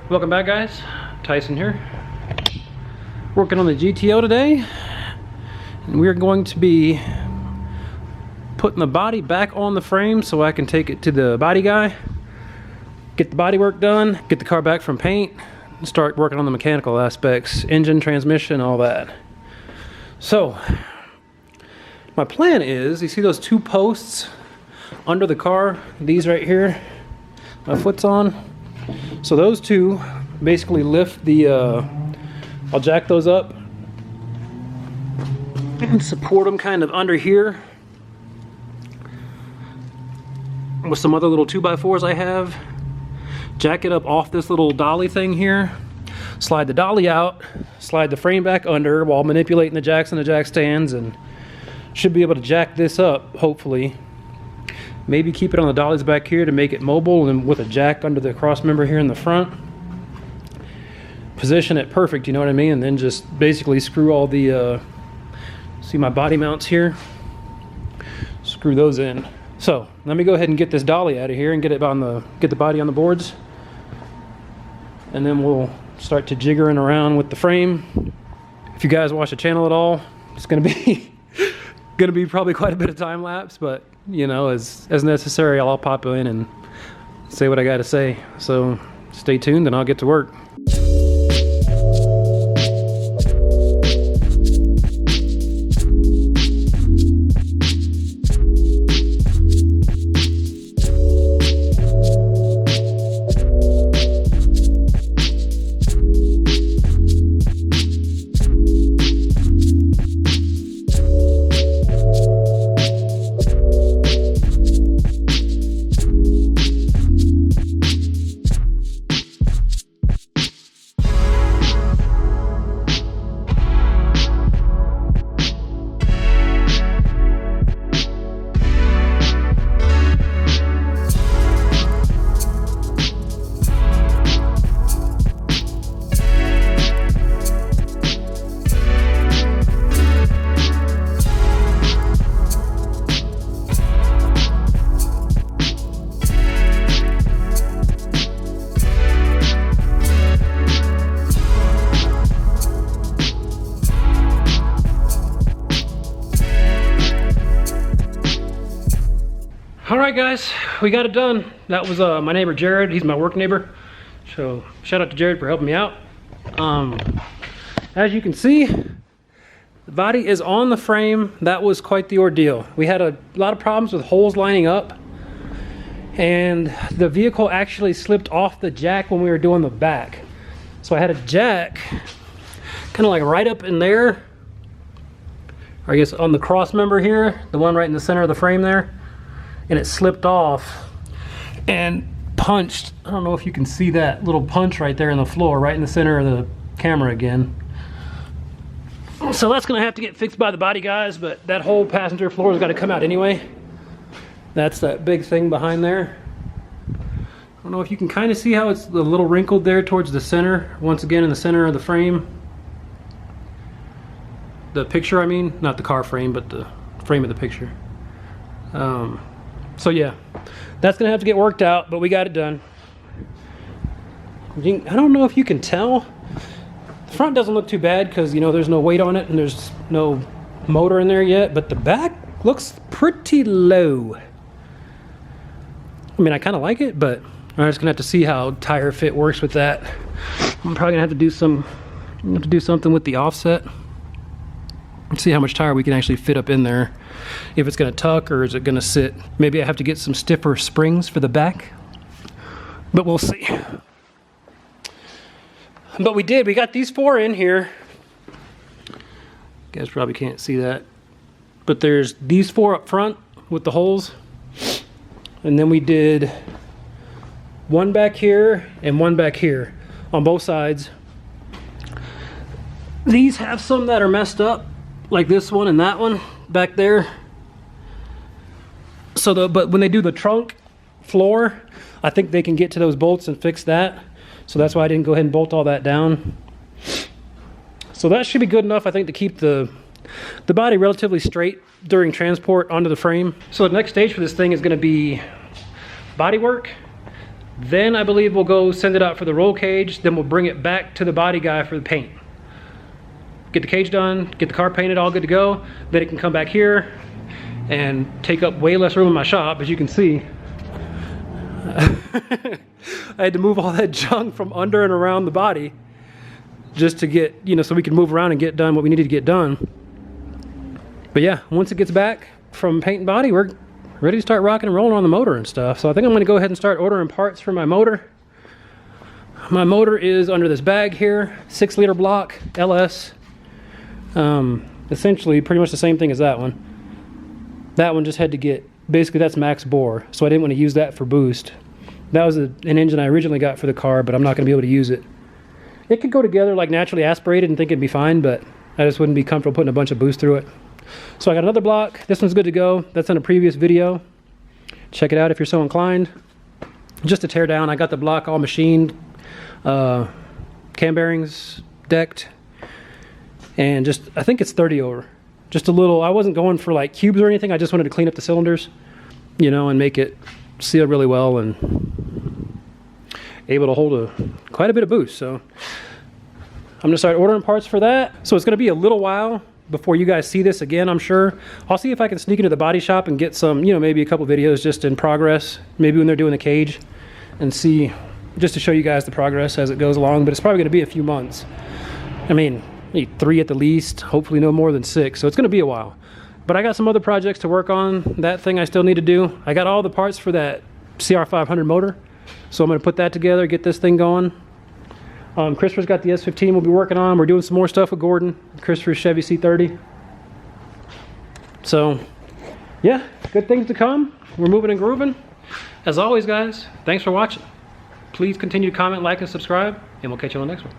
Welcome back, guys. Tyson here. Working on the GTO today, and we're going to be putting the body back on the frame so I can take it to the body guy, get the body work done, get the car back from paint, and start working on the mechanical aspects, engine, transmission, all that. So my plan is, you see those two posts under the car, these right here my foot's on? So those two basically lift the, I'll jack those up and support them kind of under here with some other little 2x4s I have. Jack it up off this little dolly thing here, slide the dolly out, slide the frame back under while manipulating the jacks and the jack stands, and should be able to jack this up, hopefully. Maybe keep it on the dollies back here to make it mobile, and with a jack under the cross member here in the front. Position it perfect, you know what I mean? And then just basically screw all the, see my body mounts here? Screw those in. So let me go ahead and get this dolly out of here and get the body on the boards. And then we'll start to jiggering around with the frame. If you guys watch the channel at all, it's gonna be probably quite a bit of time lapse, but you know, as necessary, I'll pop in and say what I gotta say. So stay tuned and I'll get to work. Alright guys, we got it done. That was my neighbor Jared. He's my work neighbor. So shout out to Jared for helping me out. As you can see, the body is on the frame. That was quite the ordeal. We had a lot of problems with holes lining up, and the vehicle actually slipped off the jack when we were doing the back. So I had a jack kind of like right up in there, or I guess on the cross member here, the one right in the center of the frame there. And it slipped off and punched. I don't know if you can see that little punch right there in the floor, right in the center of the camera again. So that's gonna have to get fixed by the body guys, but that whole passenger floor has got to come out anyway. That's that big thing behind there. I don't know if you can kind of see how it's a little wrinkled there towards the center, once again in the center of the frame. The picture, I mean, not the car frame, but the frame of the picture. So yeah, that's gonna have to get worked out, but we got it done. I don't know if you can tell. The front doesn't look too bad because, you know, there's no weight on it and there's no motor in there yet, but the back looks pretty low. I mean, I kind of like it, but I'm just gonna have to see how tire fit works with that. I'm probably gonna have to do something with the offset. Let's see how much tire we can actually fit up in there. If it's gonna tuck or is it gonna sit. Maybe I have to get some stiffer springs for the back, but we'll see. But we got these four in here. You guys probably can't see that, but there's these four up front with the holes. And then we did one back here and one back here on both sides. These have some that are messed up, like this one and that one back there. So but when they do the trunk floor, I think they can get to those bolts and fix that. So that's why I didn't go ahead and bolt all that down. So that should be good enough, I think, to keep the body relatively straight during transport onto the frame. So the next stage for this thing is going to be body work. Then I believe we'll go send it out for the roll cage. Then we'll bring it back to the body guy for the paint. Get the cage done, get the car painted, all good to go. Then it can come back here and take up way less room in my shop, as you can see. I had to move all that junk from under and around the body just to get, you know, so we can move around and get done what we needed to get done. But yeah, once it gets back from paint and body, we're ready to start rocking and rolling on the motor and stuff. So I think I'm gonna go ahead and start ordering parts for my motor. My motor is under this bag here, 6-liter block, LS. Essentially pretty much the same thing as that one. That one just had to get, basically that's max bore, so I didn't want to use that for boost. That was an engine I originally got for the car, but I'm not going to be able to use it. It could go together like naturally aspirated and think it'd be fine, but I just wouldn't be comfortable putting a bunch of boost through it. So I got another block. This one's good to go. That's in a previous video. Check it out if you're so inclined. Just to tear down, I got the block all machined, cam bearings decked, and just, I think it's 30 over. Just a little, I wasn't going for like cubes or anything. I just wanted to clean up the cylinders, you know, and make it seal really well and able to hold quite a bit of boost. So I'm gonna start ordering parts for that. So it's gonna be a little while before you guys see this again, I'm sure. I'll see if I can sneak into the body shop and get some, you know, maybe a couple videos just in progress, maybe when they're doing the cage, and see, just to show you guys the progress as it goes along. But it's probably gonna be a few months. I mean, 3 at the least, hopefully no more than 6, so it's going to be a while. But I got some other projects to work on. That thing I still need to do. I got all the parts for that CR500 motor, so I'm going to put that together, get this thing going. Christopher's got the S15 we'll be working on. We're doing some more stuff with Gordon, Christopher's Chevy C30. So yeah, good things to come. We're moving and grooving. As always, guys, thanks for watching. Please continue to comment, like, and subscribe, and we'll catch you on the next one.